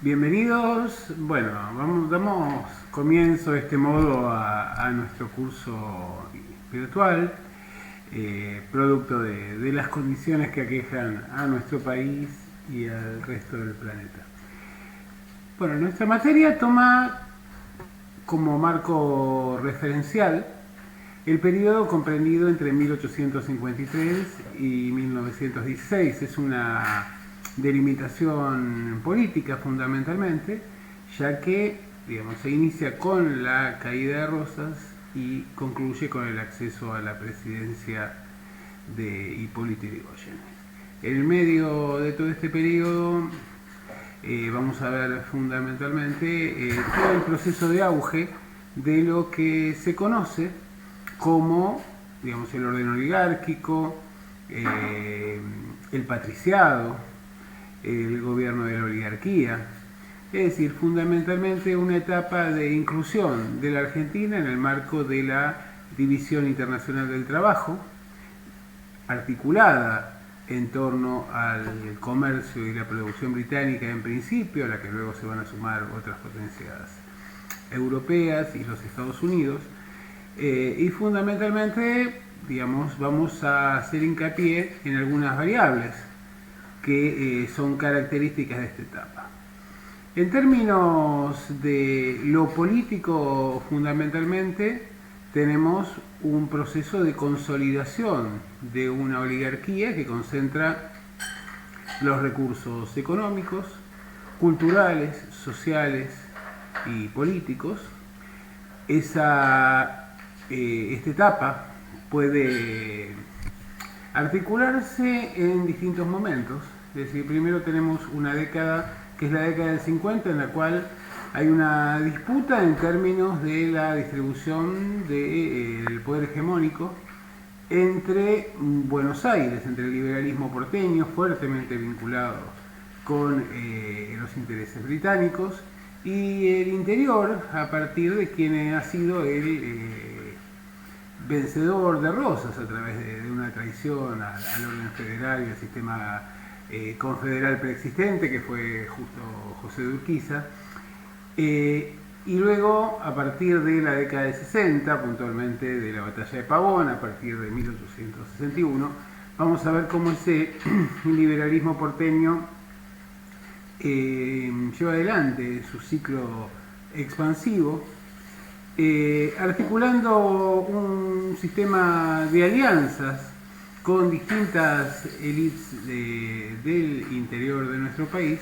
Bienvenidos. Bueno, damos comienzo de este modo a nuestro curso virtual, producto de las condiciones que aquejan a nuestro país y al resto del planeta. Bueno, nuestra materia toma como marco referencial el periodo comprendido entre 1853 y 1916. Es una delimitación política fundamentalmente, ya que se inicia con la caída de Rosas y concluye con el acceso a la presidencia de Hipólito Yrigoyen. En el medio de todo este periodo vamos a ver fundamentalmente todo el proceso de auge de lo que se conoce como el orden oligárquico, el patriciado, el gobierno de la oligarquía, es decir, fundamentalmente una etapa de inclusión de la Argentina en el marco de la División Internacional del Trabajo, articulada en torno al comercio y la producción británica en principio, a la que luego se van a sumar otras potencias europeas y los Estados Unidos, y fundamentalmente, vamos a hacer hincapié en algunas variables que son características de esta etapa. En términos de lo político, fundamentalmente, tenemos un proceso de consolidación de una oligarquía que concentra los recursos económicos, culturales, sociales y políticos. Esta etapa puede articularse en distintos momentos. Es decir, primero tenemos una década que es la década del 50, en la cual hay una disputa en términos de la distribución del poder hegemónico entre Buenos Aires, entre el liberalismo porteño, fuertemente vinculado con los intereses británicos, y el interior, a partir de quien ha sido el vencedor de Rosas a través de una traición al orden federal y al sistema confederal preexistente, que fue justo José de Urquiza. Y luego, a partir de la década de 60, puntualmente de la batalla de Pavón, a partir de 1861, vamos a ver cómo ese liberalismo porteño lleva adelante su ciclo expansivo, articulando un sistema de alianzas con distintas élites del interior de nuestro país,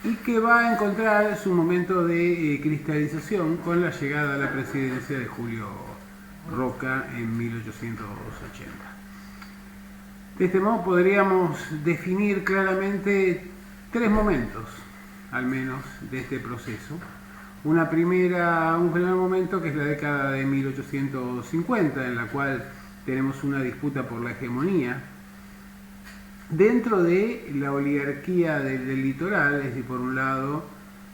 y que va a encontrar su momento de cristalización con la llegada a la presidencia de Julio Roca en 1880. De este modo podríamos definir claramente tres momentos, al menos, de este proceso. Un primer momento, que es la década de 1850, en la cual tenemos una disputa por la hegemonía dentro de la oligarquía del litoral, es decir, por un lado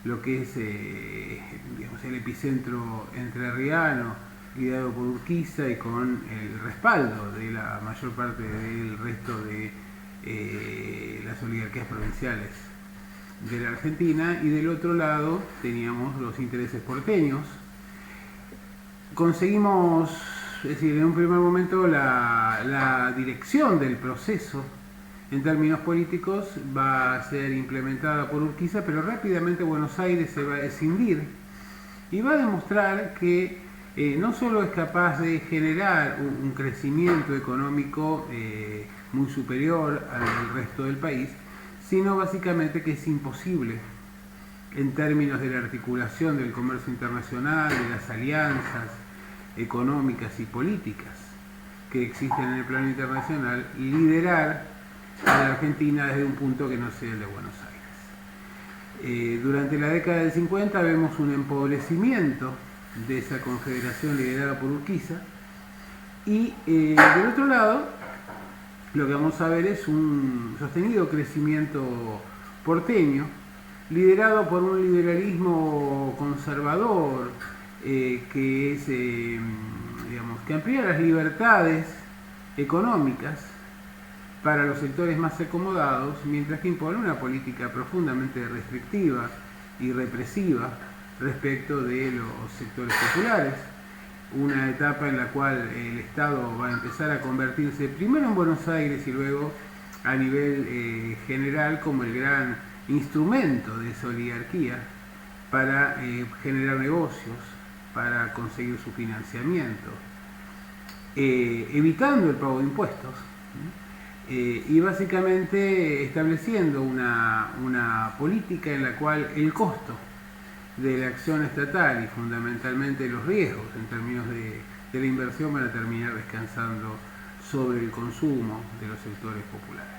lo que es el epicentro entrerriano, liderado por Urquiza y con el respaldo de la mayor parte del resto de las oligarquías provinciales de la Argentina, y del otro lado teníamos los intereses porteños. Conseguimos, es decir, en un primer momento la dirección del proceso en términos políticos va a ser implementada por Urquiza, pero rápidamente Buenos Aires se va a escindir y va a demostrar que no solo es capaz de generar un crecimiento económico muy superior al resto del país, sino básicamente que es imposible en términos de la articulación del comercio internacional, de las alianzas económicas y políticas que existen en el plano internacional, liderar a la Argentina desde un punto que no sea el de Buenos Aires. Durante la década del 50 vemos un empobrecimiento de esa confederación liderada por Urquiza, y del otro lado lo que vamos a ver es un sostenido crecimiento porteño, liderado por un liberalismo conservador que es, que amplía las libertades económicas para los sectores más acomodados, mientras que impone una política profundamente restrictiva y represiva respecto de los sectores populares. Una etapa en la cual el Estado va a empezar a convertirse primero en Buenos Aires y luego a nivel general como el gran instrumento de esa oligarquía para generar negocios, para conseguir su financiamiento, evitando el pago de impuestos y básicamente estableciendo una política en la cual el costo de la acción estatal y fundamentalmente los riesgos en términos de la inversión van a terminar descansando sobre el consumo de los sectores populares.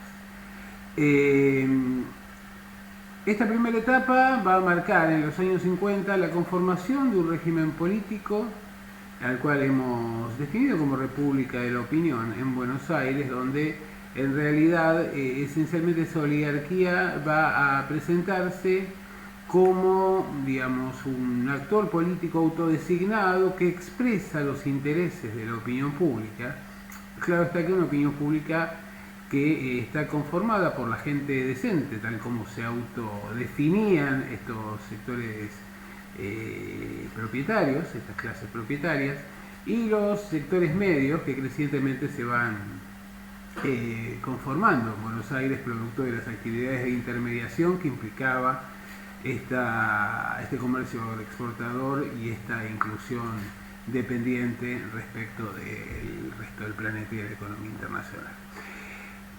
Esta primera etapa va a marcar en los años 50 la conformación de un régimen político al cual hemos definido como República de la Opinión en Buenos Aires, donde en realidad esencialmente esa oligarquía va a presentarse como, digamos, un actor político autodesignado que expresa los intereses de la opinión pública. Claro está que una opinión pública que está conformada por la gente decente, tal como se autodefinían estos sectores propietarios, estas clases propietarias, y los sectores medios que crecientemente se van conformando en Buenos Aires producto de las actividades de intermediación que implicaba este comercio exportador y esta inclusión dependiente respecto del resto del planeta y de la economía internacional.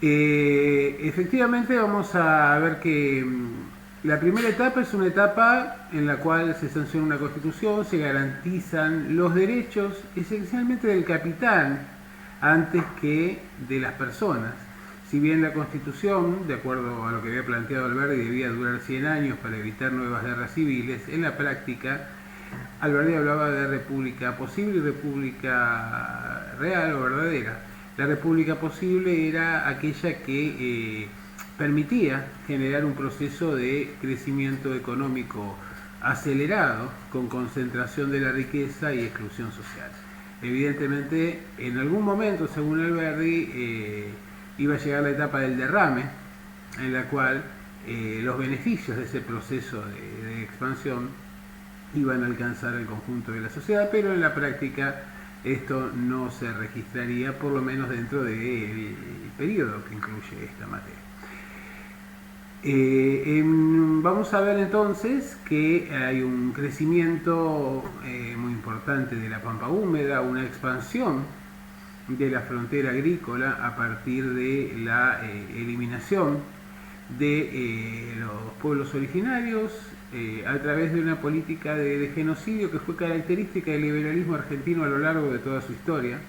Efectivamente vamos a ver que la primera etapa es una etapa en la cual se sanciona una constitución, se garantizan los derechos esencialmente del capital antes que de las personas. Si bien la constitución, de acuerdo a lo que había planteado Alberdi, debía durar 100 años para evitar nuevas guerras civiles, en la práctica Alberdi hablaba de república posible y república real o verdadera. La república posible era aquella que permitía generar un proceso de crecimiento económico acelerado con concentración de la riqueza y exclusión social. Evidentemente, en algún momento, según Alberdi, iba a llegar la etapa del derrame, en la cual los beneficios de ese proceso de expansión iban a alcanzar el conjunto de la sociedad, pero en la práctica esto no se registraría, por lo menos dentro del periodo que incluye esta materia. Vamos a ver entonces que hay un crecimiento muy importante de la pampa húmeda, una expansión de la frontera agrícola a partir de la eliminación de los pueblos originarios a través de una política de genocidio que fue característica del liberalismo argentino a lo largo de toda su historia,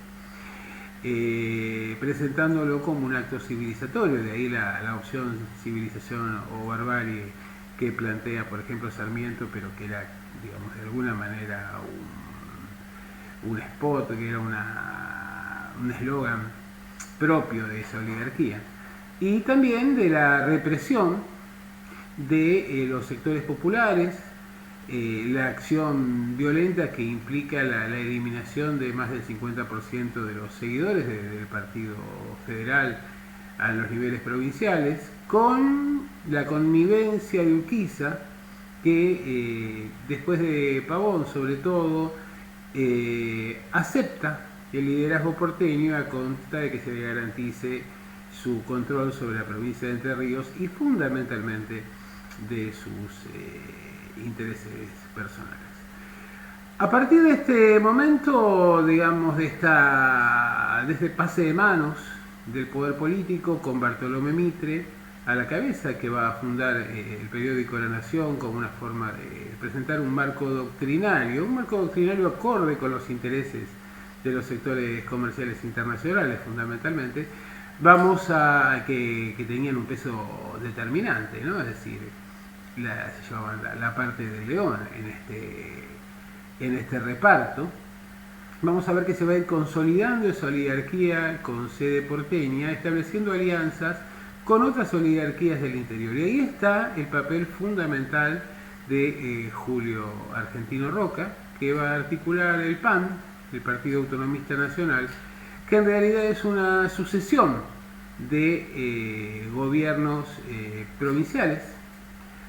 presentándolo como un acto civilizatorio, de ahí la opción civilización o barbarie que plantea, por ejemplo, Sarmiento, pero que era, digamos, de alguna manera un spot, que era un eslogan propio de esa oligarquía, y también de la represión de los sectores populares, la acción violenta que implica la eliminación de más del 50% de los seguidores del Partido Federal a los niveles provinciales, con la connivencia de Urquiza, que después de Pavón sobre todo acepta el liderazgo porteño a consta de que se le garantice su control sobre la provincia de Entre Ríos y fundamentalmente de sus intereses personales. A partir de este momento, digamos, de este pase de manos del poder político, con Bartolomé Mitre a la cabeza, que va a fundar el periódico La Nación como una forma de presentar un marco doctrinario acorde con los intereses de los sectores comerciales internacionales fundamentalmente, vamos a que tenían un peso determinante, ¿no? Es decir, se llamaban la parte del león en este reparto. Vamos a ver que se va a ir consolidando esa oligarquía con sede porteña, estableciendo alianzas con otras oligarquías del interior. Y ahí está el papel fundamental de Julio Argentino Roca, que va a articular el PAN, el Partido Autonomista Nacional, que en realidad es una sucesión de gobiernos provinciales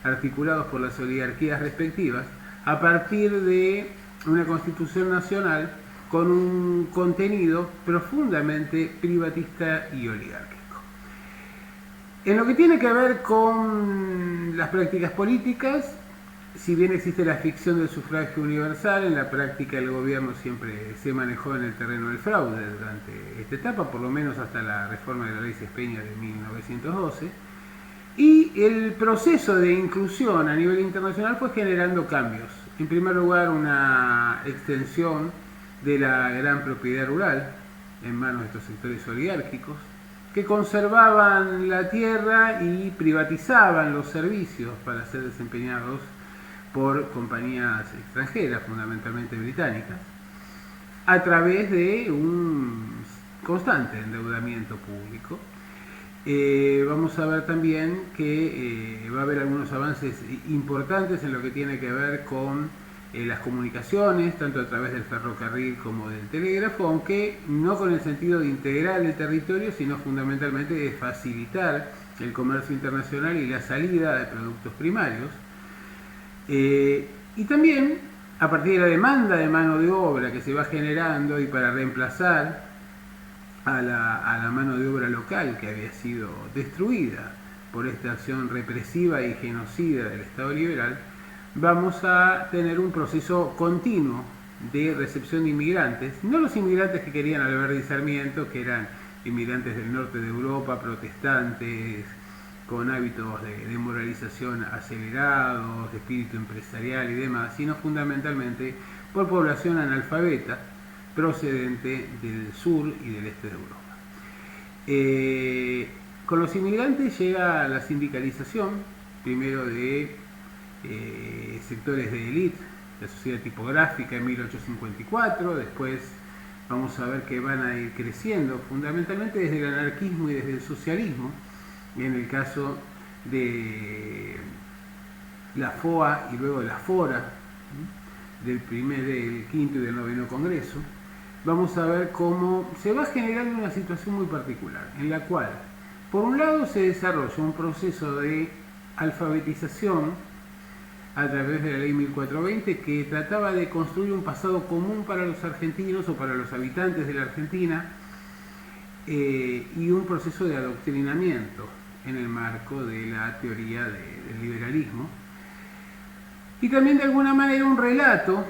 articulados por las oligarquías respectivas, a partir de una constitución nacional con un contenido profundamente privatista y oligárquico. En lo que tiene que ver con las prácticas políticas, si bien existe la ficción del sufragio universal, en la práctica el gobierno siempre se manejó en el terreno del fraude durante esta etapa, por lo menos hasta la reforma de la ley Cespeña de 1912, y el proceso de inclusión a nivel internacional fue generando cambios. En primer lugar, una extensión de la gran propiedad rural en manos de estos sectores oligárquicos, que conservaban la tierra y privatizaban los servicios para ser desempeñados por compañías extranjeras, fundamentalmente británicas, a través de un constante endeudamiento público. Vamos a ver también que va a haber algunos avances importantes en lo que tiene que ver con las comunicaciones, tanto a través del ferrocarril como del telégrafo, aunque no con el sentido de integrar el territorio, sino fundamentalmente de facilitar el comercio internacional y la salida de productos primarios. Y también a partir de la demanda de mano de obra que se va generando y para reemplazar a la mano de obra local que había sido destruida por esta acción represiva y genocida del Estado liberal, vamos a tener un proceso continuo de recepción de inmigrantes, no los inmigrantes que querían Alberdi y Sarmiento, que eran inmigrantes del norte de Europa, protestantes, con hábitos de moralización acelerados, de espíritu empresarial y demás, sino fundamentalmente por población analfabeta procedente del sur y del este de Europa. Con los inmigrantes llega la sindicalización, primero de sectores de élite, la sociedad tipográfica en 1854, después vamos a ver que van a ir creciendo fundamentalmente desde el anarquismo y desde el socialismo, en el caso de la FOA y luego de la FORA, del quinto y del noveno congreso, vamos a ver cómo se va generando una situación muy particular, en la cual, por un lado, se desarrolla un proceso de alfabetización a través de la ley 1420 que trataba de construir un pasado común para los argentinos o para los habitantes de la Argentina, y un proceso de adoctrinamiento en el marco de la teoría del liberalismo, y también de alguna manera un relato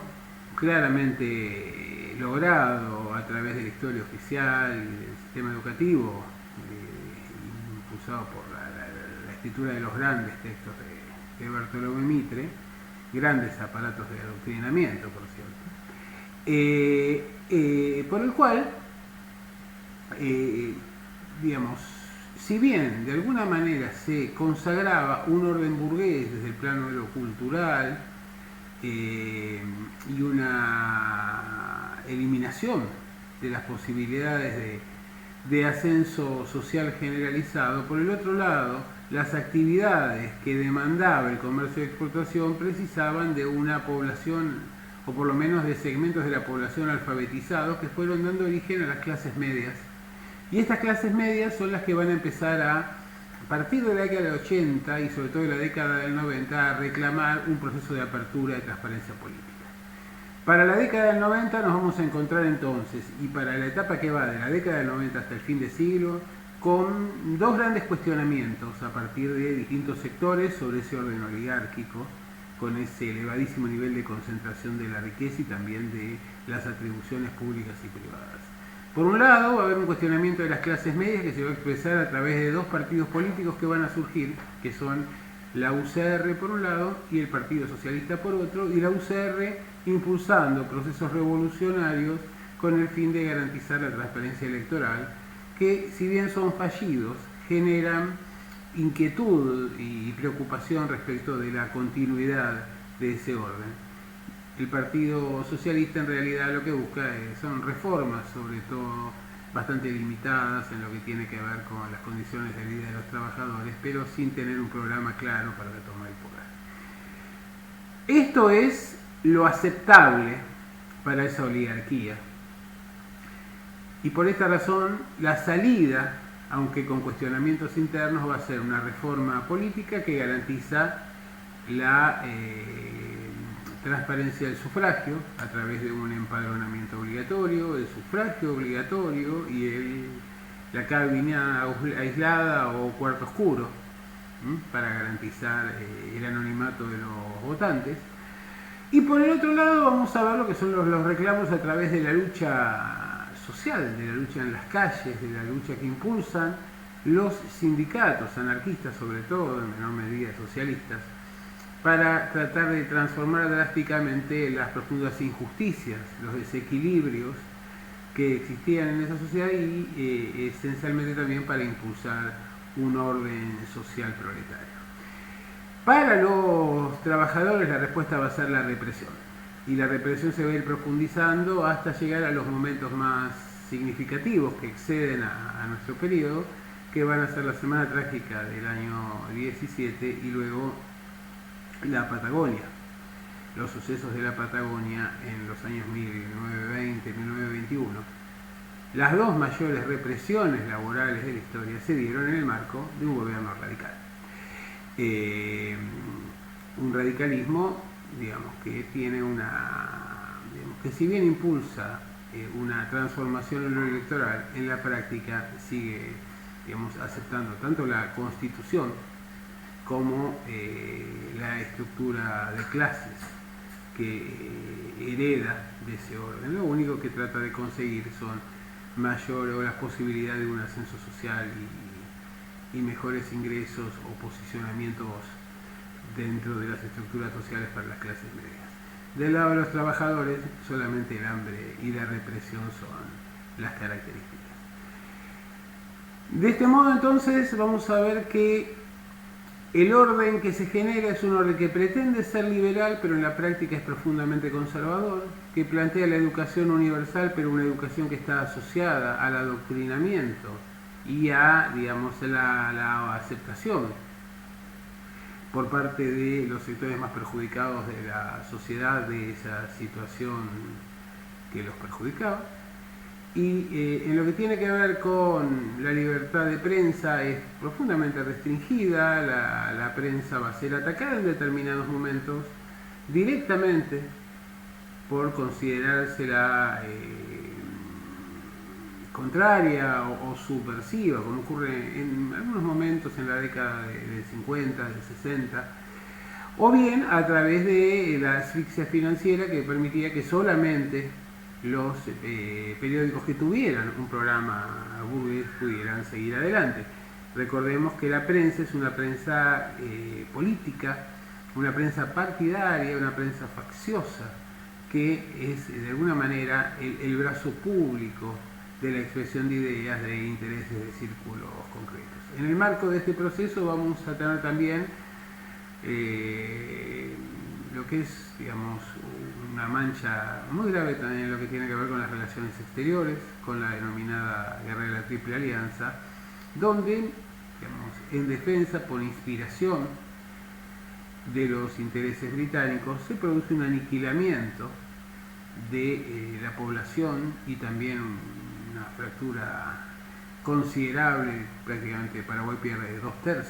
claramente logrado a través de la historia oficial y del sistema educativo, impulsado por la escritura de los grandes textos de Bartolomé Mitre, grandes aparatos de adoctrinamiento, por cierto, por el cual, digamos, si bien de alguna manera se consagraba un orden burgués desde el plano de lo cultural y una eliminación de las posibilidades de ascenso social generalizado, por el otro lado, las actividades que demandaba el comercio de exportación precisaban de una población, o por lo menos de segmentos de la población alfabetizados, que fueron dando origen a las clases medias. Y estas clases medias son las que van a empezar a partir de la década del 80 y sobre todo de la década del 90, a reclamar un proceso de apertura de transparencia política. Para la década del 90 nos vamos a encontrar entonces, y para la etapa que va de la década del 90 hasta el fin de siglo, con dos grandes cuestionamientos a partir de distintos sectores sobre ese orden oligárquico, con ese elevadísimo nivel de concentración de la riqueza y también de las atribuciones públicas y privadas. Por un lado, va a haber un cuestionamiento de las clases medias que se va a expresar a través de dos partidos políticos que van a surgir, que son la UCR por un lado y el Partido Socialista por otro, y la UCR impulsando procesos revolucionarios con el fin de garantizar la transparencia electoral, que si bien son fallidos, generan inquietud y preocupación respecto de la continuidad de ese orden. El Partido Socialista en realidad lo que busca son reformas, sobre todo bastante limitadas en lo que tiene que ver con las condiciones de vida de los trabajadores, pero sin tener un programa claro para retomar el poder. Esto es lo aceptable para esa oligarquía. Y por esta razón, la salida, aunque con cuestionamientos internos, va a ser una reforma política que garantiza la transparencia del sufragio a través de un empadronamiento obligatorio, el sufragio obligatorio y la cabina aislada o cuarto oscuro para garantizar el anonimato de los votantes. Y por el otro lado vamos a ver lo que son los reclamos a través de la lucha social, de la lucha en las calles, de la lucha que impulsan los sindicatos anarquistas, sobre todo, en menor medida socialistas, para tratar de transformar drásticamente las profundas injusticias, los desequilibrios que existían en esa sociedad y esencialmente también para impulsar un orden social proletario. Para los trabajadores la respuesta va a ser la represión, y la represión se va a ir profundizando hasta llegar a los momentos más significativos que exceden a nuestro periodo, que van a ser la Semana Trágica del año 17 y luego la Patagonia, los sucesos de la Patagonia en los años 1920, 1921. Las dos mayores represiones laborales de la historia se dieron en el marco de un gobierno radical. Un radicalismo, digamos, que tiene que si bien impulsa una transformación en lo electoral, en la práctica sigue, digamos, aceptando tanto la Constitución como la estructura de clases que hereda de ese orden. Lo único que trata de conseguir son las posibilidades de un ascenso social y mejores ingresos o posicionamientos dentro de las estructuras sociales para las clases medias. Del lado de los trabajadores, solamente el hambre y la represión son las características. De este modo, entonces, vamos a ver que el orden que se genera es un orden que pretende ser liberal, pero en la práctica es profundamente conservador, que plantea la educación universal, pero una educación que está asociada al adoctrinamiento y a, digamos, la aceptación por parte de los sectores más perjudicados de la sociedad de esa situación que los perjudicaba. Y en lo que tiene que ver con la libertad de prensa es profundamente restringida, la prensa va a ser atacada en determinados momentos directamente por considerársela contraria o subversiva, como ocurre en algunos momentos en la década de 50, de 60, o bien a través de la asfixia financiera que permitía que solamente los periódicos que tuvieran un programa burgués pudieran seguir adelante. Recordemos que la prensa es una prensa política, una prensa partidaria, una prensa facciosa, que es de alguna manera el brazo público de la expresión de ideas, de intereses, de círculos concretos. En el marco de este proceso vamos a tener también lo que es, digamos, una mancha muy grave también en lo que tiene que ver con las relaciones exteriores, con la denominada Guerra de la Triple Alianza, donde, digamos, en defensa, por inspiración de los intereses británicos, se produce un aniquilamiento de la población y también una fractura considerable. Prácticamente Paraguay pierde 2/3,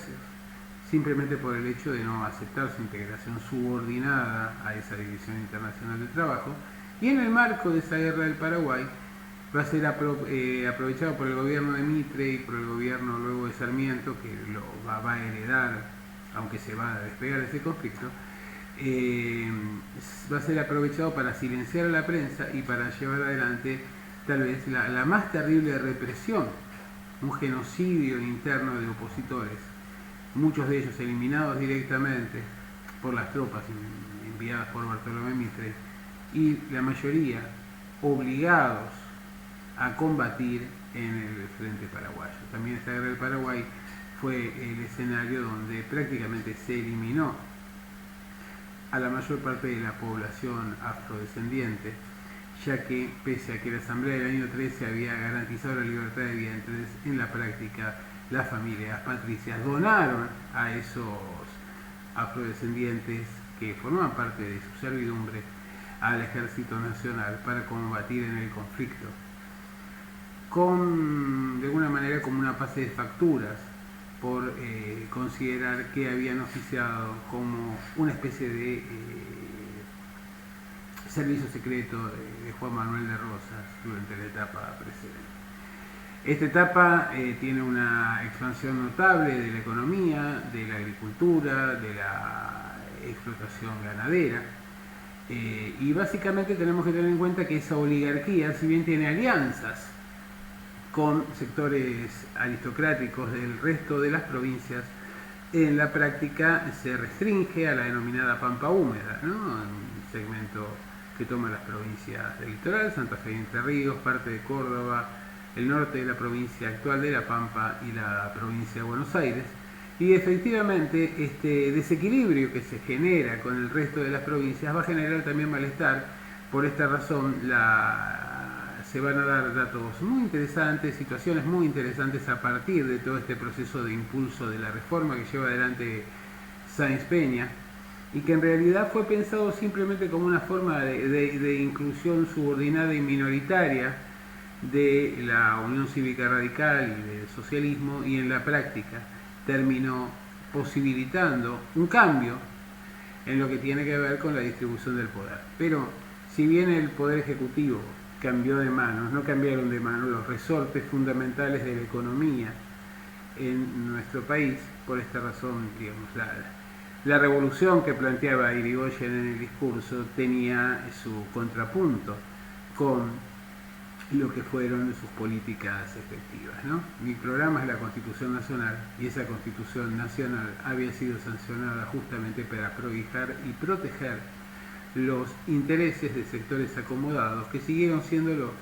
simplemente por el hecho de no aceptar su integración subordinada a esa División Internacional de Trabajo. Y en el marco de esa guerra del Paraguay va a ser aprovechado por el gobierno de Mitre y por el gobierno luego de Sarmiento, que lo va a heredar, aunque se va a despegar de ese conflicto, va a ser aprovechado para silenciar a la prensa y para llevar adelante tal vez la más terrible represión, un genocidio interno de opositores, muchos de ellos eliminados directamente por las tropas enviadas por Bartolomé Mitre y la mayoría obligados a combatir en el frente paraguayo. También esta guerra del Paraguay fue el escenario donde prácticamente se eliminó a la mayor parte de la población afrodescendiente, ya que pese a que la Asamblea del año 13 había garantizado la libertad de vientres, en la práctica las familias patricias donaron a esos afrodescendientes que formaban parte de su servidumbre al Ejército Nacional para combatir en el conflicto, de alguna manera como una pase de facturas por considerar que habían oficiado como una especie de servicio secreto de Juan Manuel de Rosas durante la etapa precedente. Esta etapa tiene una expansión notable de la economía, de la agricultura, de la explotación ganadera, y básicamente tenemos que tener en cuenta que esa oligarquía, si bien tiene alianzas con sectores aristocráticos del resto de las provincias, en la práctica se restringe a la denominada pampa húmeda, ¿no? Un segmento que toma las provincias del litoral, Santa Fe y Entre Ríos, parte de Córdoba, el norte de la provincia actual de La Pampa y la provincia de Buenos Aires. Y efectivamente este desequilibrio que se genera con el resto de las provincias va a generar también malestar. Por esta razón se van a dar datos muy interesantes, situaciones muy interesantes a partir de todo este proceso de impulso de la reforma que lleva adelante Sáenz Peña, y que en realidad fue pensado simplemente como una forma de inclusión subordinada y minoritaria de la Unión Cívica Radical y del socialismo, y en la práctica terminó posibilitando un cambio en lo que tiene que ver con la distribución del poder. Pero si bien el Poder Ejecutivo cambió de manos, no cambiaron de manos los resortes fundamentales de la economía en nuestro país. Por esta razón, digamos, la revolución que planteaba Irigoyen en el discurso tenía su contrapunto con lo que fueron sus políticas efectivas, ¿no? Mi programa es la Constitución Nacional, y esa Constitución Nacional había sido sancionada justamente para prohijar y proteger los intereses de sectores acomodados que siguieron siéndolo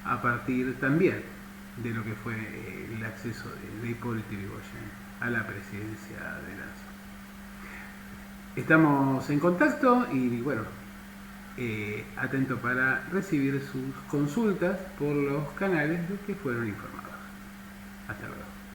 a partir también de lo que fue el acceso de Hipólito Yrigoyen a la presidencia de la Nación. Estamos en contacto y bueno, atento para recibir sus consultas por los canales de que fueron informados. Hasta luego.